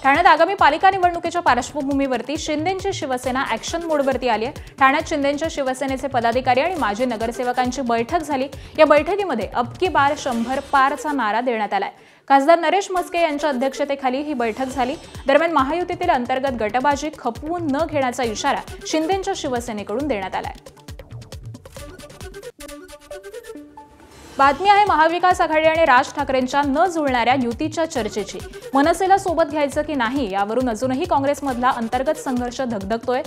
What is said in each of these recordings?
ठाण्यात आगामी पालिका निवडणुकीच्या पार्श्वभूमीवरती शिंदेंची शिवसेना ॲक्शन मोडवरती आली आहे। ठाण्यात शिंदेंच्या शिवसेनेचे पदाधिकारी आणि माजी नगरसेवकांची बैठक झाली। या बैठकीमध्ये अब की बार 100 पारचा नारा देण्यात आलाय। खासदार नरेश म्हस्के यांच्या अध्यक्षतेखाली ही बैठक झाली। दरम्यान महायुतीतील अंतर्गत गटबाजी खपवून न घेण्याचा इशारा शिंदेंच्या शिवसेनेकडून देण्यात आलाय। बातमी आहे महाविकास आघाडी आणि राज ठाकरेंच्या न जुळणाऱ्या युतीच्या चर्चेची। मनसेला सोबत घ्यायचं की नाही यावरून अजूनही काँग्रेसमधला अंतर्गत संघर्ष धगधगतोय।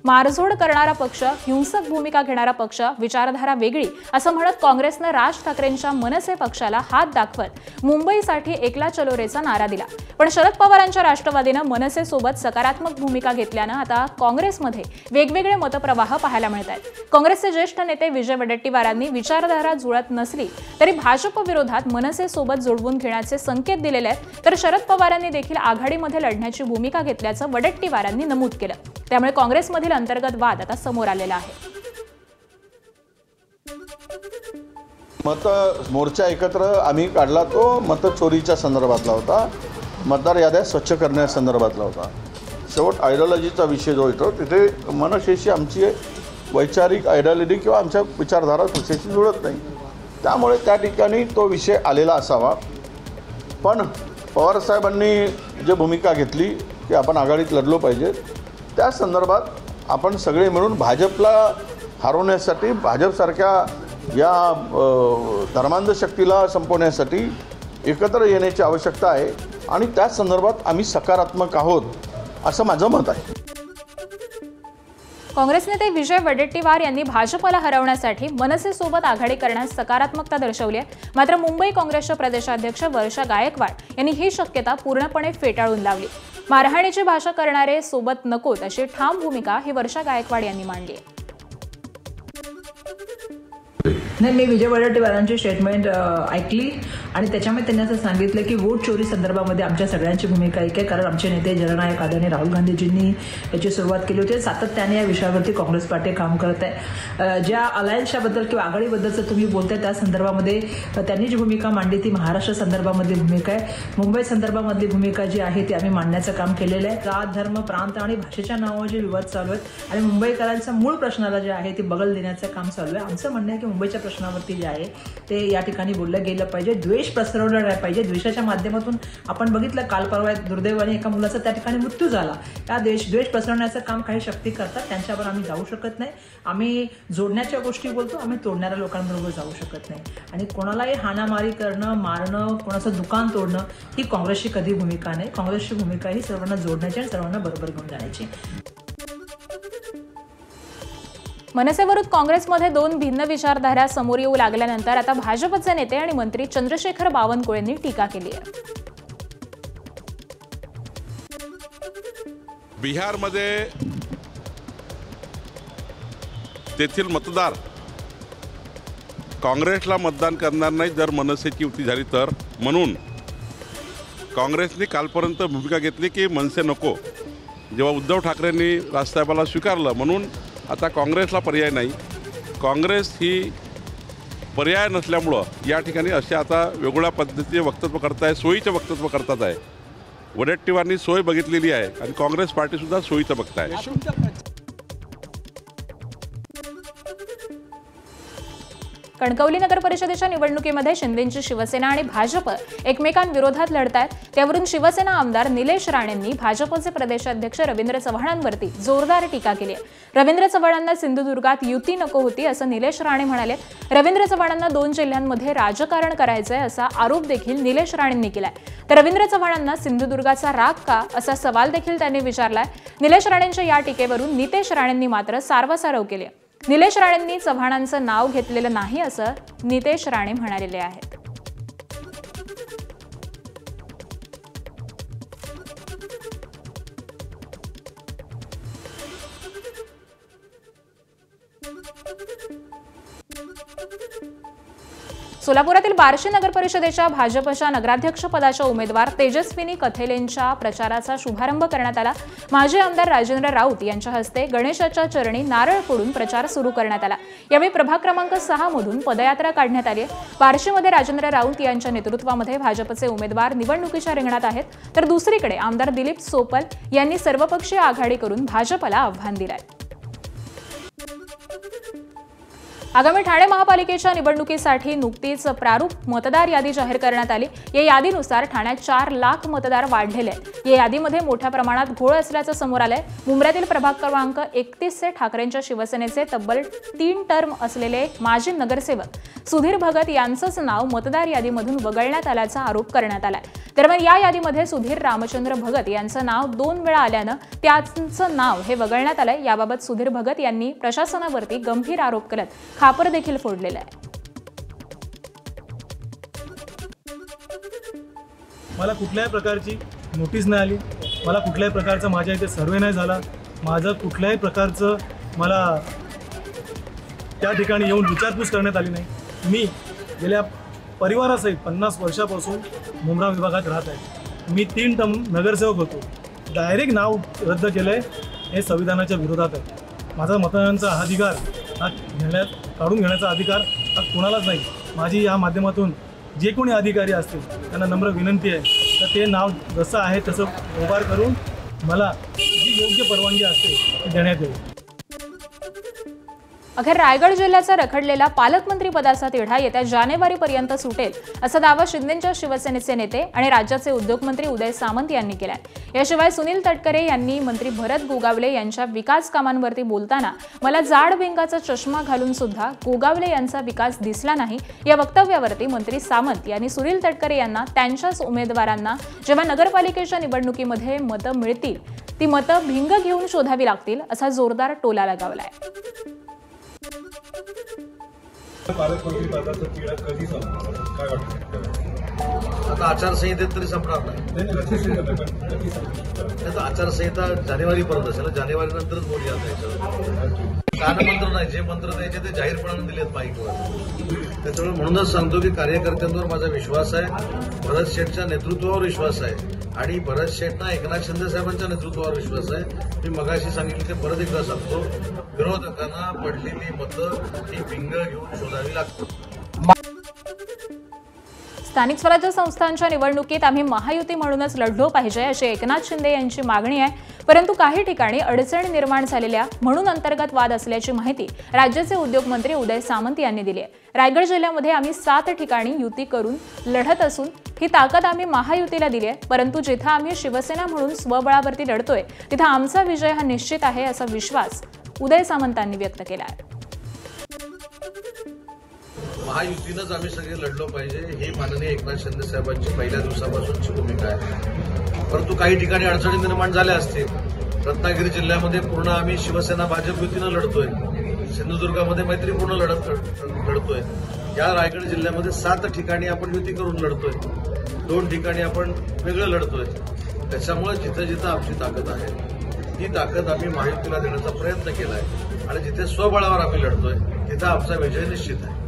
मारझोड करणारा पक्ष, हिंसक भूमिका घेणारा पक्ष, विचारधारा वेगळी असं म्हणत काँग्रेसनं राज ठाकरेंच्या मनसे पक्षाला हात दाखवत मुंबईसाठी एकला चलो रेचा नारा दिला। पण शरद पवारांच्या राष्ट्रवादीनं मनसेसोबत सकारात्मक भूमिका घेतल्यानं आता काँग्रेसमध्ये वेगवेगळे मतप्रवाह पाहायला मिळत आहेत। काँग्रेसचे ज्येष्ठ नेते विजय वडेट्टीवारांनी विचारधारा जुळत नसली तरी भाजप विरोधात मनसेसोबत जोडवून घेण्याचे संकेत दिलेले आहेत, तर शरद पवारांनी देखील आघाडीमध्ये लढण्याची भूमिका घेतल्याचं वडेट्टीवारांनी नमूद केलं। त्यामुळे काँग्रेसमधील अंतर्गत वाद आता समोर आलेला आहे। मत मोर्चा एकत्र आम्ही काढला तो मत चोरीच्या संदर्भातला होता, मतदार याद्या स्वच्छ करण्यासंदर्भातला होता। शेवट आयडियोलॉजीचा विषय जो येतो तिथे मनसेशी आमची वैचारिक आयडियोलॉजी किंवा आमच्या विचारधारा विषयाशी जुळत नाही, त्यामुळे त्या ठिकाणी तो विषय आलेला असावा। पण पवारसाहेबांनी जी भूमिका घेतली की आपण आघाडीत लढलो पाहिजे, त्या संदर्भात आपण सगळे मिळून भाजपला हरवण्यासाठी, भाजपसारख्या या धर्मांध शक्तीला संपवण्यासाठी एकत्र येण्याची आवश्यकता आहे आणि त्या संदर्भात आम्ही सकारात्मक आहोत असं माझं मत आहे। काँग्रेस नेते विजय वडेट्टीवार यांनी भाजपला हरवण्यासाठी मनसेसोबत आघाडी करण्यास सकारात्मकता दर्शवली आहे। मात्र मुंबई काँग्रेसच्या प्रदेशाध्यक्ष वर्षा गायकवाड यांनी ही शक्यता पूर्णपणे फेटाळून लावली। मारहाणीची भाषा करणारे सोबत नकोत अशी ठाम भूमिका ही वर्षा गायकवाड यांनी मांडली आहे। नाही, मी विजय वडेट्टीवारांची स्टेटमेंट ऐकली आणि त्याच्यामध्ये त्यांनी असं सांगितलं की वोट चोरी संदर्भामध्ये आमच्या सगळ्यांची भूमिका एक आहे, कारण आमचे नेते जननायक आदरणीय राहुल गांधीजींनी याची सुरुवात केली होती। सातत्याने या विषयावरती काँग्रेस पार्टी काम करत आहे। ज्या अलायन्सच्याबद्दल किंवा आघाडीबद्दलचं तुम्ही बोलताय त्या संदर्भामध्ये त्यांनी जी भूमिका मांडली ती महाराष्ट्र संदर्भामधली भूमिका आहे। मुंबई संदर्भामधली भूमिका जी आहे ती आम्ही मांडण्याचं काम केलेलं आहे। जात, धर्म, प्रांत आणि भाषेच्या नावावर जे विवाद चालू आहेत आणि मुंबईकरांच्या मूळ प्रश्नाला जे आहे ते बगल देण्याचं काम चालू आहे। आमचं म्हणणं आहे की मुंबईच्या प्रश्नावरती जे आहे ते या ठिकाणी बोललं गेलं पाहिजे, द्वेष पसरवला नाही पाहिजे। द्वेषाच्या माध्यमातून आपण बघितलं काल परवा दुर्दैवाने एका मुलाचा त्या ठिकाणी मृत्यू झाला। त्या द्वेष पसरवण्याचं काम काही शक्ती करतात, त्यांच्यावर आम्ही जाऊ शकत नाही। आम्ही जोडण्याच्या गोष्टी बोलतो, आम्ही तोडणाऱ्या लोकांबरोबर जाऊ शकत नाही। आणि कोणालाही हाणामारी करणं, मारणं, कोणाचं दुकान तोडणं ही काँग्रेसची कधी भूमिका नाही। काँग्रेसची भूमिका ही सर्वांना जोडण्याची आणि सर्वांना बरोबर घेऊन जाण्याची। मनसेवरून काँग्रेसमध्ये दोन भिन्न विचारधारा समोर येऊ लागल्यानंतर आता भाजपचे नेते आणि मंत्री चंद्रशेखर बावनकुळेंनी टीका केली आहे। बिहारमध्ये तेथील मतदार काँग्रेसला मतदान करणार नाही जर मनसेची युती झाली तर, म्हणून काँग्रेसने कालपर्यंत भूमिका घेतली की मनसे नको। जेव्हा उद्धव ठाकरेंनी राजसाहेबाला स्वीकारलं म्हणून आता काँग्रेसला पर्याय नाही। काँग्रेस ही पर्याय नसल्यामुळं या ठिकाणी असे आता वेगवेगळ्या पद्धतीचे वक्तव्य करताय, सोयीचे वक्तव्य करतात आहे। वडेट्टीवारांनी सोय बघितलेली आहे आणि काँग्रेस पार्टीसुद्धा सोयीचं बघताय। कणकवली नगर परिषदेच्या निवडणुकीमध्ये शिंदेंची शिवसेना आणि भाजप एकमेकांविरोधात लढतायत। त्यावरून शिवसेना आमदार निलेश राणेंनी भाजपचे प्रदेशाध्यक्ष रवींद्र चव्हाणांवरती जोरदार टीका केली आहे। रवींद्र चव्हाणांना सिंधुदुर्गात युती नको होती असं निलेश राणे म्हणाले। रवींद्र चव्हाणांना 2 जिल्ह्यांमध्ये राजकारण करायचंय असा आरोप देखील निलेश राणेंनी केलाय। तर रवींद्र चव्हाणांना सिंधुदुर्गाचा राग का असा सवाल देखील त्यांनी विचारलाय। निलेश राणेंच्या या टीकेवरून नितेश राणेंनी मात्र सारवासारव केली। निलेश राणेंनी चव्हाणांचं नाव घेतलेलं नाही असं नितेश राणे म्हणालेले आहेत। सोलापुरातील बार्शी नगर परिषदेच्या भाजपच्या नगराध्यक्ष पदाच्या उमेदवार तेजस्विनी कथेलेंच्या प्रचाराचा शुभारंभ करण्यात आला। माजी आमदार राजेंद्र राऊत यांच्या हस्ते गणेशाच्या चरणी नारळ फोडून प्रचार सुरू करण्यात आला। यावेळी प्रभाग क्रमांक 6 मधून पदयात्रा काढण्यात आली। बार्शीमध्ये राजेंद्र राऊत यांच्या नेतृत्वामध्ये भाजपचे उमेदवार निवडणुकीच्या रिंगणात आहेत, तर दुसरीकडे आमदार दिलीप सोपल यांनी सर्वपक्षीय आघाडी करून भाजपला आव्हान दिले आहे। आगामी ठाणे महापालिकेच्या निवडणुकीसाठी नुकतीच प्रारूप मतदार यादी जाहीर करण्यात आली। या यादीनुसार ठाण्यात 4 लाख मतदार वाढलेले आहेत। या यादीमध्ये मोठ्या प्रमाणात घोळ असल्याचं समोर आलंय। मुंब्र्यातील प्रभाग क्रमांक 31 ठाकरेंच्या शिवसेनेचे तब्बल 3 टर्म असलेले माजी नगरसेवक सुधीर भगत यांचंच नाव मतदार यादीमधून वगळण्यात आल्याचा आरोप करण्यात आलाय। दरम्यान या यादीमध्ये सुधीर रामचंद्र भगत यांचं नाव 2 वेळा आल्यानं त्यांचं नाव हे वगळण्यात आलंय। याबाबत सुधीर भगत यांनी प्रशासनावरती गंभीर आरोप करत खापर देखील फोडलेला आहे। मला कुठल्याही प्रकारची नोटीस नाही आली, मला कुठल्याही प्रकारचा माझ्या इथे सर्वे नाही झाला, माझं कुठल्याही प्रकारचं मला त्या ठिकाणी येऊन विचारपूस करण्यात आली नाही। मी गेल्या परिवारासहित 50 वर्षापासून मुंब्रा विभागात राहत आहे। मी 3 टर्म नगरसेवक होतो। डायरेक्ट नाव रद्द केलं आहे हे संविधानाच्या विरोधात आहे। माझा मतदानाचा अधिकार हा काढून घेण्याचा अधिकार हा कोणालाच नाही। माझी या माध्यमातून जे कोणी अधिकारी असतील त्यांना नम्र विनंती आहे तर ते नाव जसं आहे तसं व्यवहार करून मला जी योग्य परवानगी असते ती देण्यात येईल। अखेर रायगड जिल्ह्याचा रखडलेला पालकमंत्री पदाचा तिढा येत्या जानेवारीपर्यंत सुटेल असा दावा शिंदेच्या शिवसेनेचे नेते आणि राज्याचे उद्योगमंत्री उदय सामंत यांनी केलाय। याशिवाय सुनील तटकरे यांनी मंत्री भरत गोगावले यांच्या विकास कामांवरती बोलताना मला जाड भिंगाचा चष्मा घालून सुद्धा गोगावले यांचा विकास दिसला नाही या वक्तव्यावरती मंत्री सामंत यांनी सुनील तटकरे यांना त्यांच्याच उमेदवारांना जेव्हा नगरपालिकेच्या निवडणुकीमध्ये मतं मिळतील ती मतं भिंग घेऊन शोधावी लागतील असा जोरदार टोला लगावलाय। पालकमंत्री पदाचा तिढा कधी संपणार काय वाटतं? आता आचारसंहितेत तरी संपणार नाही। त्याचा आचारसंहिता जानेवारीपर्यंत असेल, जानेवारीनंतरच बोलूया त्याच्यावर। कानमंत्र नाही, जे मंत्र द्यायचे ते जाहीरपणाने दिलेत माईकवर। त्याच्यामुळे म्हणूनच सांगतो की कार्यकर्त्यांवर माझा विश्वास आहे, भरत शेठच्या नेतृत्वावर विश्वास आहे आणि भरत शेठना एकनाथ शिंदे साहेबांच्या नेतृत्वावर विश्वास आहे। मी मगाशी सांगितलं ते परत एकदा सांगतो, विरोधकांना पडलेली मतं ही भिंग घेऊन शोधावी लागतात। स्थानिक स्वराज्य संस्थांच्या निवडणुकीत आम्ही महायुती म्हणूनच लढलो पाहिजे अशी एकनाथ शिंदे यांची मागणी आहे, परंतु काही ठिकाणी अडचण निर्माण झालेल्या म्हणून अंतर्गत वाद असल्याची माहिती राज्याचे उद्योगमंत्री उदय सामंत यांनी दिली आहे। रायगड जिल्ह्यामध्ये आम्ही 7 ठिकाणी युती करून लढत असून ही ताकद आम्ही महायुतीला दिली आहे, परंतु जिथं आम्ही शिवसेना म्हणून स्वबळावरती लढतोय तिथं आमचा विजय हा निश्चित आहे असा विश्वास उदय सामंतांनी व्यक्त केला आहे। महायुतीनंच आम्ही सगळे लढलो पाहिजे ही माननीय एकनाथ शिंदे साहेबांची पहिल्या दिवसापासूनची भूमिका आहे, परंतु काही ठिकाणी अडचणी निर्माण झाल्या असतील। रत्नागिरी जिल्ह्यामध्ये पूर्ण आम्ही शिवसेना भाजप युतीनं लढतोय, सिंधुदुर्गामध्ये मैत्रीपूर्ण लढतोय। या रायगड जिल्ह्यामध्ये 7 ठिकाणी आपण युती करून लढतोय, 2 ठिकाणी आपण वेगळं लढतोय। त्याच्यामुळे जिथं जिथं आमची ताकद आहे ती ताकद आम्ही महायुतीला देण्याचा प्रयत्न केला आहे आणि जिथे स्वबळावर आम्ही लढतोय तिथं आमचा विजय निश्चित आहे।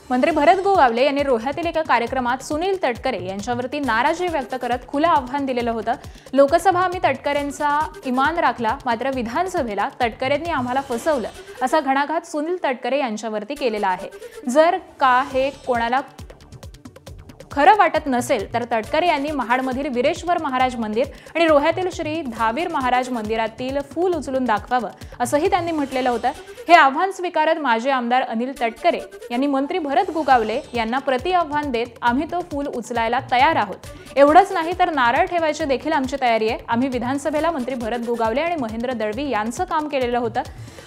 मंत्री भरत गोगावले यांनी रोह्यातील एका कार्यक्रमात सुनील तटकरे यांच्यावरती नाराजी व्यक्त करत खुलं आव्हान दिलेलं होतं। लोकसभा आम्ही तटकरेंचा इमान राखला, मात्र विधानसभेला तटकरेंनी आम्हाला फसवलं असा घणाघात सुनील तटकरे यांच्यावरती केलेला आहे। जर का हे कोणाला खरं वाटत नसेल तर तटकरे यांनी महाडमधील वीरेश्वर महाराज मंदिर आणि रोह्यातील श्री धावीर महाराज मंदिरातील फूल उचलून दाखवावं असंही त्यांनी म्हटलेलं होतं। हे आव्हान स्वीकारत माजी आमदार अनिल तटकरे यांनी मंत्री भरत गोगावले यांना प्रति आव्हान देत आम्ही तो फूल उचलायला तयार आहोत, एवढंच नाही तर नारळ ठेवायची देखील आमची तयारी आहे। आम्ही विधानसभेला मंत्री भरत गोगावले आणि महेंद्र दळवी यांचं काम केलेलं होतं,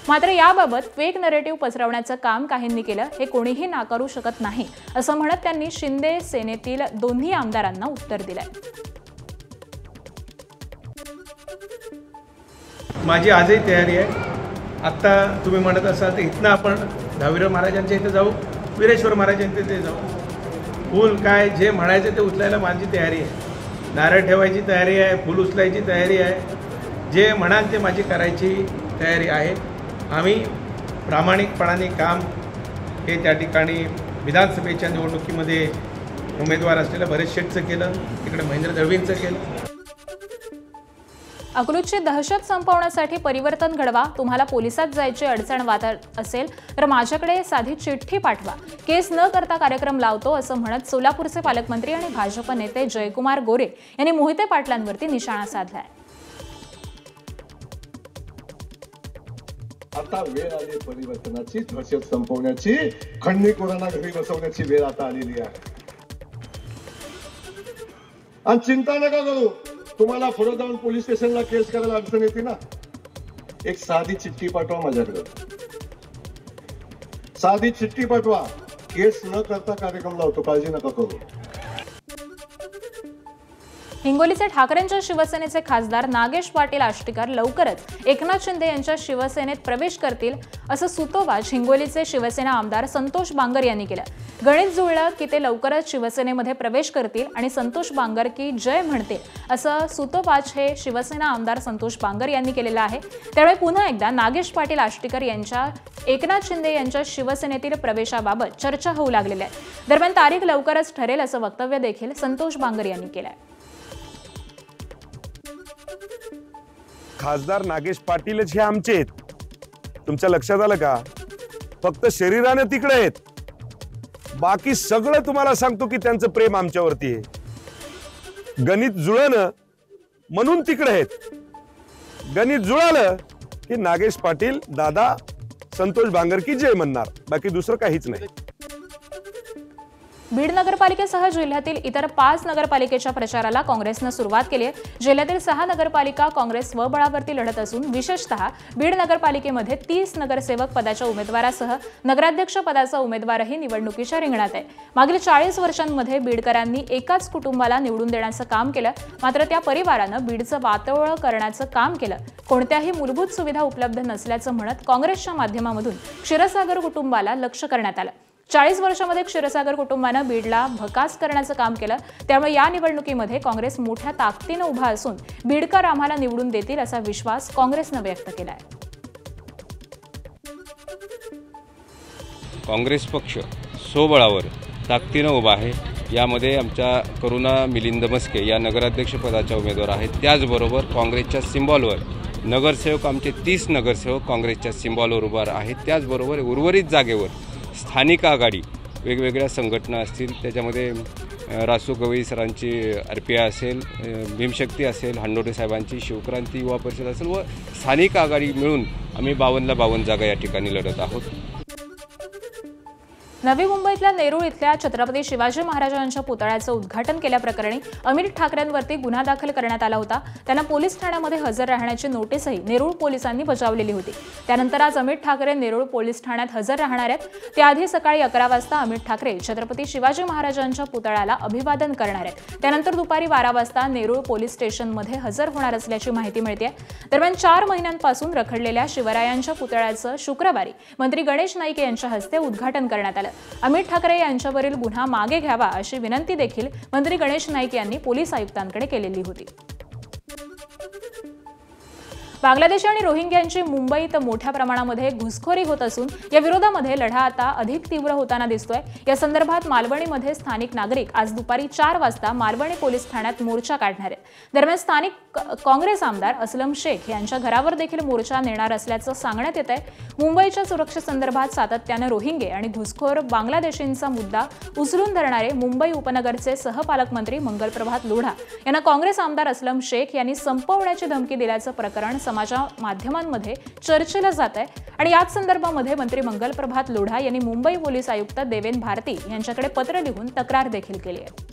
मात्र याबाबत फेक नरेटिव्ह पसरवण्याचं काम काहींनी केलं हे कोणीही नाकारू शकत नाही असं म्हणत त्यांनी शिंदे सेनेतील दोन्ही आमदारांना उत्तर दिलंय। माझी आजही तयारी आहे। आत्ता तुम्ही म्हणत असाल तर इथनं आपण धावीर महाराजांच्या इथे जाऊ, वीरेश्वर महाराजांच्या इथे जाऊ। फूल काय जे म्हणायचं ते उचलायला माझी तयारी आहे, नारळ ठेवायची तयारी आहे, फूल उचलायची तयारी आहे, जे म्हणाल ते माझी करायची तयारी आहे। आम्ही प्रामाणिकपणाने काम हे त्या ठिकाणी विधानसभेच्या निवडणुकीमध्ये उमेदवार असलेल्या भरत शेठचं केलं, तिकडे महेंद्र दळवींचं केलं. अकलूजची दहशत संपवण्यासाठी परिवर्तन घडवा. तुम्हाला पोलिसात जायची अडचण वाटत असेल तर माझ्याकडे साधी चिठ्ठी पाठवा. केस न करता कार्यक्रम लावतो असं म्हणत सोलापूरचे पालकमंत्री आणि भाजप नेते जयकुमार गोरे यांनी मोहिते पाटलांवरती निशाणा साधलाय. आता वेळ आली परिवर्तनाची, दहशत संपवण्याची, खंडणीखोरांना घरी बसवण्याची वेळ आता आलेली आहे. आणि चिंता नका करू, तुम्हाला पुढे जाऊन पोलीस स्टेशनला केस करायला अडचण येते ना, एक साधी चिठ्ठी पाठवा माझ्याकडे. साधी चिठ्ठी पाठवा, केस न करता कार्यक्रम लावतो, काळजी नका करू. हिंगोलीचे ठाकरेंच्या शिवसेनेचे खासदार नागेश पाटील आष्टीकर लवकरच एकनाथ शिंदे यांच्या शिवसेनेत प्रवेश करतील असं सुतोवाच हिंगोलीचे शिवसेना आमदार संतोष बांगर यांनी केलं. गणित जुळलं की ते लवकरच शिवसेनेमध्ये प्रवेश करतील आणि संतोष बांगर की जय म्हणतील असं सुतोवाच हे शिवसेना आमदार संतोष बांगर यांनी केलेलं आहे. त्यामुळे पुन्हा एकदा नागेश पाटील आष्टीकर यांच्या एकनाथ शिंदे यांच्या शिवसेनेतील प्रवेशाबाबत चर्चा होऊ लागलेली आहे. दरम्यान तारीख लवकरच ठरेल असं वक्तव्य देखील संतोष बांगर यांनी केलं आहे. खासदार नागेश पाटीलच हे आमचे आहेत, तुमच्या लक्षात आलं का? फक्त शरीराने तिकडे आहेत, बाकी सगळं तुम्हाला सांगतो की त्यांचं प्रेम आमच्यावरती आहे. गणित जुळणं म्हणून तिकडे आहेत. गणित जुळालं की नागेश पाटील दादा संतोष बांगर की जय म्हणणार, बाकी दुसरं काहीच नाही. बीड नगरपालिकेसह जिल्ह्यातील इतर 5 नगरपालिकेच्या प्रचाराला काँग्रेसनं सुरुवात केली आहे. जिल्ह्यातील 6 नगरपालिका काँग्रेस स्वबळावरती लढत असून विशेषतः बीड नगरपालिकेमध्ये 30 नगरसेवक पदाच्या उमेदवारासह नगराध्यक्ष पदाचा उमेदवारही निवडणुकीच्या रिंगणात आहे. मागील 40 वर्षांमध्ये बीडकरांनी एकाच कुटुंबाला निवडून देण्याचं काम केलं, मात्र त्या परिवारानं बीडचं वाटोळं करण्याचं काम केलं. कोणत्याही मूलभूत सुविधा उपलब्ध नसल्याचं म्हणत काँग्रेसच्या माध्यमामधून क्षीरसागर कुटुंबाला लक्ष करण्यात आलं. 40 वर्षांमध्ये क्षीरसागर कुटुंबानं बीडला भकास करण्याचं काम केलं. त्यामुळे या निवडणुकीमध्ये काँग्रेस मोठ्या ताकदीनं उभा असून बीडकर आम्हाला निवडून देतील असा विश्वास काँग्रेसनं व्यक्त केला आहे. काँग्रेस पक्ष स्वबळावर ताकदीनं उभा आहे. यामध्ये आमच्या करुणा मिलिंद मस्के या नगराध्यक्षपदाच्या उमेदवार आहेत. त्याचबरोबर काँग्रेसच्या सिम्बॉलवर नगरसेवक आमचे 30 नगरसेवक काँग्रेसच्या सिम्बॉलवर उभा आहेत. त्याचबरोबर उर्वरित जागेवर स्थानिक आघाडी वेगवेगळ्या संघटना असतील, त्याच्यामध्ये रासू गवई सरांची RPI असेल, भीमशक्ती असेल, हांडोटे साहेबांची शिवक्रांती युवा परिषद असेल व स्थानिक आघाडी मिळून आम्ही 52ला 52 जागा या ठिकाणी लढत आहोत. नवी मुंबईतल्या नेरूळ इथल्या छत्रपती शिवाजी महाराजांच्या पुतळ्याचं उद्घाटन केल्याप्रकरणी अमित ठाकरेंवरती गुन्हा दाखल करण्यात आला होता. त्यांना पोलीस ठाण्यामध्ये हजर राहण्याची नोटीसही नेरूळ पोलिसांनी बजावलेली होती. त्यानंतर आज अमित ठाकरे नेरूळ पोलीस ठाण्यात हजर राहणार आहेत. त्याआधी सकाळी 11 वाजता अमित ठाकरे छत्रपती शिवाजी महाराजांच्या पुतळ्याला अभिवादन करणार आहेत. त्यानंतर दुपारी 12 वाजता नेरूळ पोलीस स्टेशनमध्ये हजर होणार असल्याची माहिती मिळते. दरम्यान 4 महिन्यांपासून रखडलेल्या शिवरायांच्या पुतळ्याचं शुक्रवारी मंत्री गणेश नाईक यांच्या हस्ते उद्घाटन करण्यात आलं. अमित ठाकरे यांच्यावरील गुन्हा मागे घ्यावा अशी विनंती देखील मंत्री गणेश नाईक यांनी पोलीस आयुक्तांकडे केलेली होती. बांगलादेशी आणि रोहिंग्यांची मुंबईत मोठ्या प्रमाणामध्ये घुसखोरी होत असून या विरोधामध्ये लढा आता अधिक तीव्र होताना दिसतोय. या संदर्भात मालवणीमध्ये स्थानिक नागरिक आज दुपारी 4 वाजता मालवणी पोलीस ठाण्यात मोर्चा काढणार आहेत. दरम्यान स्थानिक काँग्रेस आमदार असलम शेख यांच्या घरावर देखील मोर्चा नेणार असल्याचं सांगण्यात येत आहे. मुंबईच्या सुरक्षेसंदर्भात सातत्यानं रोहिंगे आणि घुसखोर बांगलादेशींचा मुद्दा उचलून धरणारे मुंबई उपनगरचे सहपालकमंत्री मंगलप्रभात लोढा यांना काँग्रेस आमदार असलम शेख यांनी संपवण्याची धमकी दिल्याचं प्रकरण समाज माध्यमांमध्ये चर्चेला जात आहे. आणि याच संदर्भामध्ये मंत्री मंगलप्रभात लोढा यांनी मुंबई पोलीस आयुक्त देवेन भारती यांच्याकडे पत्र लिहून तक्रार देखील केली आहे.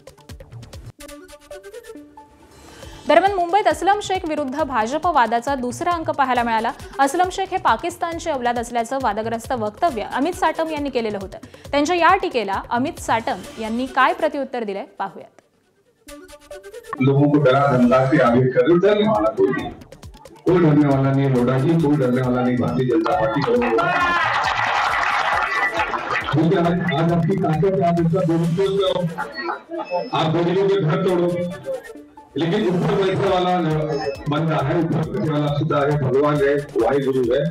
दरम्यान मुंबईत असलम शेख विरुद्ध भाजप वादाचा दुसरा अंक पाहायला मिळाला. असलम शेख हे पाकिस्तानचे अवलाद असल्याचं वादग्रस्त वक्तव्य अमित साटम यांनी केलेलं होतं. त्यांच्या या टीकेला अमित साटम यांनी काय प्रत्युत्तर दिलंय पाहूयात. लोगों को डरा धमका के आगे कर डरने वाला कोई डरने वाला नहीं है. लोढ़ा जी कोई डरने वाला नहीं. भारतीय जनता पार्टी आज आपकी ताकत है, आप इसका दुरुपयोग करो, आप गरीबों के घर तोड़ो, लेकिन ऊपर बैठने वाला बंदा है, ऊपर बैठने वाला खुदा है, भगवान है, वाहिगुरु है,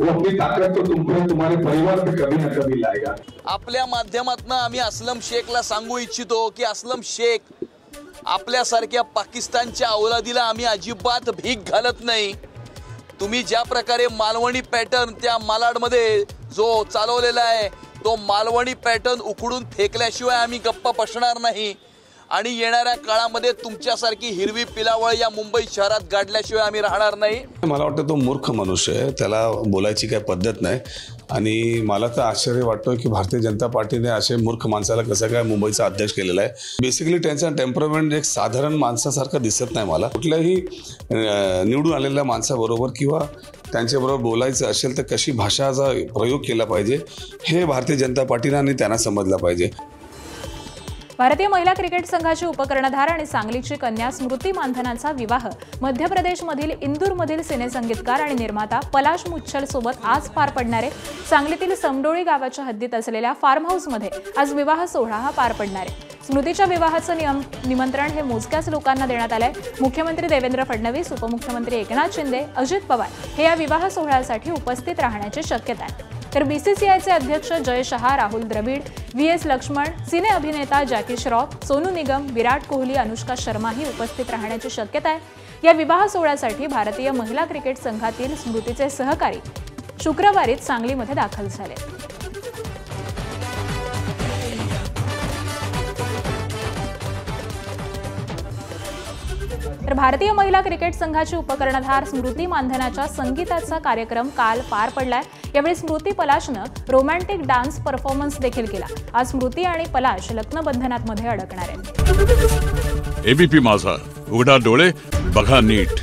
वो अपनी ताकत तो तुम्हारे परिवार पे कभी ना कभी लाएगा। आपल्या माध्यमातून आम्ही असलम शेखला सांगू इच्छितो की असलम शेख, आपल्यासारख्या पाकिस्तानच्या औलादीला आम्ही अजिबात भीक घालत नाही। तुम्ही ज्या प्रकारे मालवणी पॅटर्न त्या मालाडमध्ये जो चालवलेला आहे, तो मालवणी पॅटर्न उकडून फेकल्याशिवाय आम्ही गप्पा बसणार नाही आणि येणाऱ्या काळामध्ये तुमच्यासारखी हिरवी पिलावळ या मुंबई शहरात गाडल्याशिवाय आम्ही राहणार नाही। मला वाटतं तो मूर्ख मनुष्य आहे, त्याला बोलायची काही पद्धत नाही आणि मला तर आश्चर्य वाटतं की भारतीय जनता पार्टीने असे मूर्ख माणसाला कसं काय मुंबईचा अध्यक्ष केलेला आहे। बेसिकली त्यांचा टेम्परमेंट एक साधारण माणसासारखं दिसत नाही मला। कुठल्याही निवडून आलेल्या माणसाबरोबर किंवा त्यांच्याबरोबर बोलायचं असेल तर कशी भाषाचा प्रयोग केला पाहिजे हे भारतीय जनता पार्टीने आणि त्यांना समजलं पाहिजे। भारतीय महिला क्रिकेट संघाची उपकर्णधार आणि सांगलीची कन्या स्मृती मानधनाचा विवाह मध्य प्रदेशमधील इंदूरमधील सिनेसंगीतकार आणि निर्माता पलाश मुच्छल सोबत आज पार पडणार आहे। सांगलीतील समडोळी गावाच्या हद्दीत असलेल्या फार्म हाऊसमध्ये आज विवाह सोहळा हा पार पडणार आहे। स्मृतीच्या विवाहाचं निमंत्रण हे मोजक्याच लोकांना देण्यात आलंय। मुख्यमंत्री देवेंद्र फडणवीस, उपमुख्यमंत्री एकनाथ शिंदे, अजित पवार हे या विवाह सोहळ्यासाठी उपस्थित राहण्याची शक्यता आहे। तर बीसीसीआयचे अध्यक्ष जय शहा, राहुल द्रविड, व्हीएस लक्ष्मण, सिने अभिनेता जॅकी श्रॉफ, सोनू निगम, विराट कोहली, अनुष्का शर्माही उपस्थित राहण्याची शक्यता आहे। या विवाह सोहळ्यासाठी भारतीय महिला क्रिकेट संघातील स्मृतीचे सहकारी शुक्रवारीच सांगलीमध्ये दाखल झाले। तर भारतीय महिला क्रिकेट संघाची उपकर्णधार स्मृती मानधनाच्या संगीताचा कार्यक्रम काल पार पडलाय। यावेळी स्मृती पलाशनं रोमॅन्टिक डान्स परफॉर्मन्स देखील केला। आज स्मृती आणि पलाश लग्नबंधनात अडकणार आहेत। एबीपी माझा, उघडा डोळे बघा नीट।